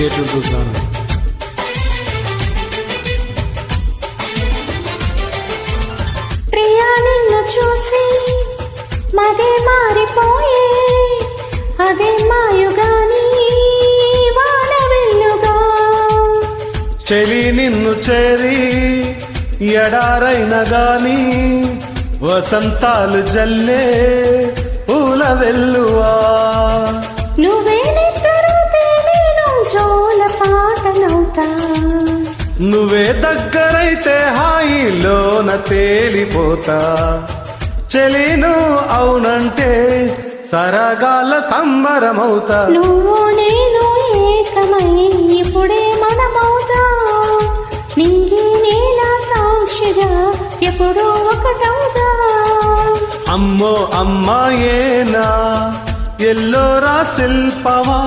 State చూస్తున్నాను. ప్రియా నిన్ను చూసి మదే మారిపోయే అదే మాయుగాని వాన వెల్లుగా చెలి నిన్ను చేరి ఎడారైన గాని వసంతాలు జల్లే పూల వెల్లువా నువ్వే నిద్రతే నేను జోల పాటనవుతా నువ్వే దగ్గరైతే హాయిలోన తేలిపోతా చెలిను అవునంటే సరగాల సంబరమవుతా నువ్వు నేను ఏకమై ఇప్పుడే మనమవుతా నింగి నేల సాక్షిగా ఎప్పుడూ ఒకటవుతా అమ్మో అమ్మాయేనా ఎల్లోరా శిల్పవా